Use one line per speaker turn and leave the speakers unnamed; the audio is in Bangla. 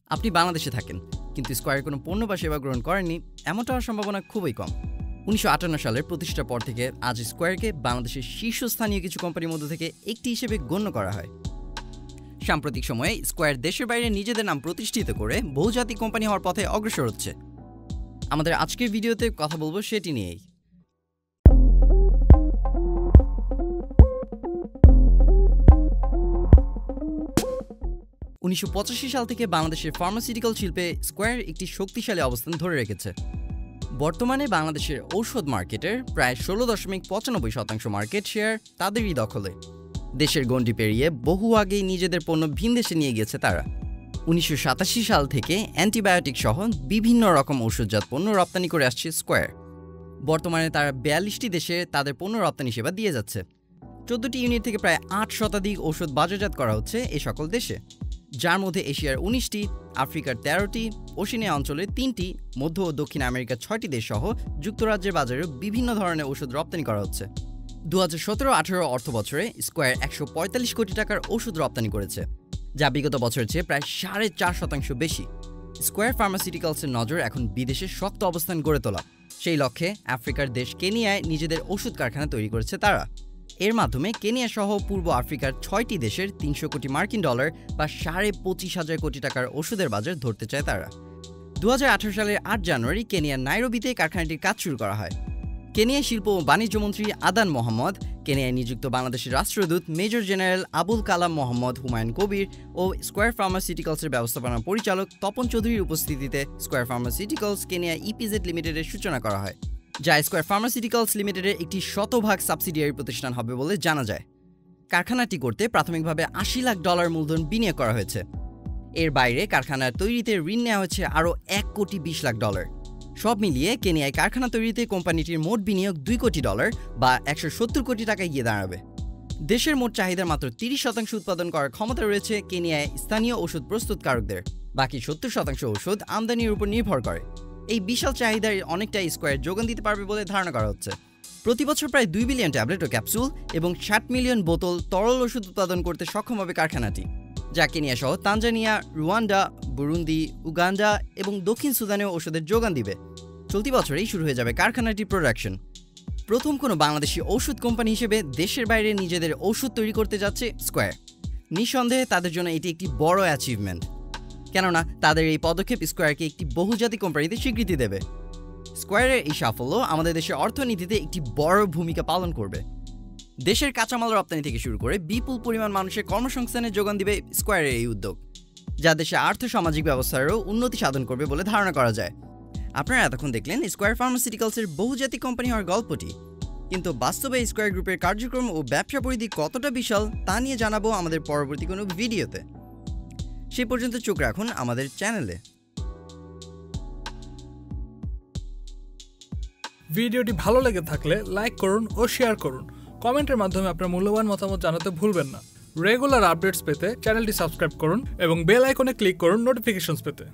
আপনি বাংলাদেশে থাকেন কিন্তু স্কয়ার কোনো পণ্য বা সেবা গ্রহণ করেননি, এমনটা হওয়ার সম্ভাবনা খুবই কম। ১৯৫৮ সালের প্রতিষ্ঠার পর থেকে আজ স্কয়ারকে বাংলাদেশের শীর্ষস্থানীয় কিছু কোম্পানির মধ্যে থেকে একটি হিসেবে গণ্য করা হয়। সাম্প্রতিক সময়ে স্কয়ার দেশের বাইরে নিজেদের নাম প্রতিষ্ঠিত করে বহুজাতিক কোম্পানি হওয়ার পথে অগ্রসর হচ্ছে। আমাদের আজকের ভিডিওতে কথা বলবো সেটি নিয়েই। ১৯৮৫ সাল থেকে বাংলাদেশের ফার্মাসিউটিক্যাল শিল্পে স্কয়ার একটি শক্তিশালী অবস্থান ধরে রেখেছে। বর্তমানে বাংলাদেশের ঔষধ মার্কেটের প্রায় ১৬.৯৫% মার্কেট শেয়ার তাদেরই দখলে। দেশের গণ্ডি পেরিয়ে বহু আগেই নিজেদের পণ্য ভিন দেশে নিয়ে গেছে তারা। ১৯৮৭ সাল থেকে অ্যান্টিবায়োটিক সহ বিভিন্ন রকম ঔষধজাত পণ্য রপ্তানি করে আসছে স্কয়ার। বর্তমানে তারা ৪২টি দেশে তাদের পণ্য রপ্তানি সেবা দিয়ে যাচ্ছে। ১৪টি ইউনিট থেকে প্রায় ৮ শতাধিক ঔষধ বাজারজাত করা হচ্ছে এই সকল দেশে, যার মধ্যে এশিয়ার ১৯টি, আফ্রিকার 13টি, ওশেনিয়া অঞ্চলের 3টি, মধ্য ও দক্ষিণ আমেরিকার 6টি দেশ সহ যুক্তরাজ্যের বাজারেও বিভিন্ন ধরনের ওষুধ রপ্তানি করা হচ্ছে। ২০১৭-১৮ অর্থবছরে স্কয়ার ১৪৫ কোটি টাকার ওষুধ রপ্তানি করেছে, যা বিগত বছরের চেয়ে প্রায় ৪.৫% বেশি। স্কয়ার ফার্মাসিউটিক্যালসের নজর এখন বিদেশে শক্ত অবস্থান গড়ে তোলা। সেই লক্ষ্যে আফ্রিকার দেশ কেনিয়ায় নিজেদের ওষুধ কারখানা তৈরি করেছে তারা। এর মাধ্যমে কেনিয়া সহ পূর্ব আফ্রিকার ৬টি দেশের ৩০০ কোটি মার্কিন ডলার বা ২৫,০০০ কোটি টাকার ওষুধের বাজার ধরতে চায় তারা। ২০১৮ সালের ৮ জানুয়ারি কেনিয়ার নাইরোবিতে কারখানাটির কাজ শুরু করা হয়। কেনিয়া শিল্প ও বাণিজ্য মন্ত্রী আদান মোহাম্মদ, কেনিয়ায় নিযুক্ত বাংলাদেশের রাষ্ট্রদূত মেজর জেনারেল আবুল কালাম মোহাম্মদ হুমায়ুন কবির ও স্কয়ার ফার্মাসিউটিক্যালসের ব্যবস্থাপনা পরিচালক তপন চৌধুরীর উপস্থিতিতে স্কয়ার ফার্মাসিউটিক্যালস কেনিয়া ইপিজেড লিমিটেডের সূচনা করা হয়, যা স্কয়ার ফার্মাসিউটিক্যালস লিমিটেডের একটি শতভাগ সাবসিডিয়ারি প্রতিষ্ঠান হবে বলে জানা যায়। কারখানাটি করতে প্রাথমিকভাবে $৮০ লাখ মূলধন বিনিয়োগ করা হয়েছে। এর বাইরে কারখানার তৈরিতে ঋণ নেওয়া হয়েছে আরও $১,২০ লাখ। সব মিলিয়ে কেনিয়ায় কারখানা তৈরিতে কোম্পানিটির মোট বিনিয়োগ $২ কোটি বা ১৭০ কোটি টাকায় গিয়ে দাঁড়াবে। দেশের মোট চাহিদার মাত্র ৩০% উৎপাদন করার ক্ষমতা রয়েছে কেনিয়ায় স্থানীয় ওষুধ প্রস্তুতকারকদের। বাকি ৭০% ওষুধ আমদানির উপর নির্ভর করে। এই বিশাল চাহিদার অনেকটাই স্কয়ার যোগান দিতে পারবে বলে ধারণা করা হচ্ছে। প্রতি বছর প্রায় ২ বিলিয়ন ট্যাবলেট ও ক্যাপসুল এবং ৬০ মিলিয়ন বোতল তরল ওষুধ উৎপাদন করতে সক্ষম হবে কারখানাটি, যা কেনিয়া সহ তানজানিয়া, রুয়ান্ডা, বুরুন্ডি, উগান্ডা এবং দক্ষিণ সুদানেও ওষুধের যোগান দিবে। চলতি বছরেই শুরু হয়ে যাবে কারখানাটির প্রোডাকশন। প্রথম কোনো বাংলাদেশি ঔষধ কোম্পানি হিসেবে দেশের বাইরে নিজেদের ঔষধ তৈরি করতে যাচ্ছে স্কয়ার। নিঃসন্দেহে তাদের জন্য এটি একটি বড় অ্যাচিভমেন্ট, কেননা তাদের এই পদক্ষেপ স্কয়ারকে একটি বহুজাতিক কোম্পানিতে স্বীকৃতি দেবে। স্কয়ারের এই সাফল্য আমাদের দেশের অর্থনীতিতে একটি বড় ভূমিকা পালন করবে। দেশের কাঁচামাল রপ্তানি থেকে শুরু করে বিপুল পরিমাণ মানুষের কর্মসংস্থানের যোগান দিবে স্কয়ারের এই উদ্যোগ, যা দেশের আর্থ-সামাজিক ব্যবস্থারও উন্নতি সাধন করবে বলে ধারণা করা যায়। আপনারা এতক্ষণ দেখলেন স্কয়ার ফার্মাসিউটিক্যালসের বহুজাতিক কোম্পানি হওয়ার গল্পটি, কিন্তু বাস্তবে স্কয়ার গ্রুপের কার্যক্রম ও ব্যবসা পরিধি কতটা বিশাল তা নিয়ে জানাবো আমাদের পরবর্তী কোনো ভিডিওতে। সেই পর্যন্ত চোখ রাখুন আমাদের চ্যানেলে।
ভিডিওটি ভালো লেগে থাকলে লাইক করুন ও শেয়ার করুন। কমেন্টের মাধ্যমে আপনার মূল্যবান মতামত জানাতে ভুলবেন না। রেগুলার আপডেটস পেতে চ্যানেলটি সাবস্ক্রাইব করুন এবং বেল আইকনে ক্লিক করুন নোটিফিকেশনস পেতে।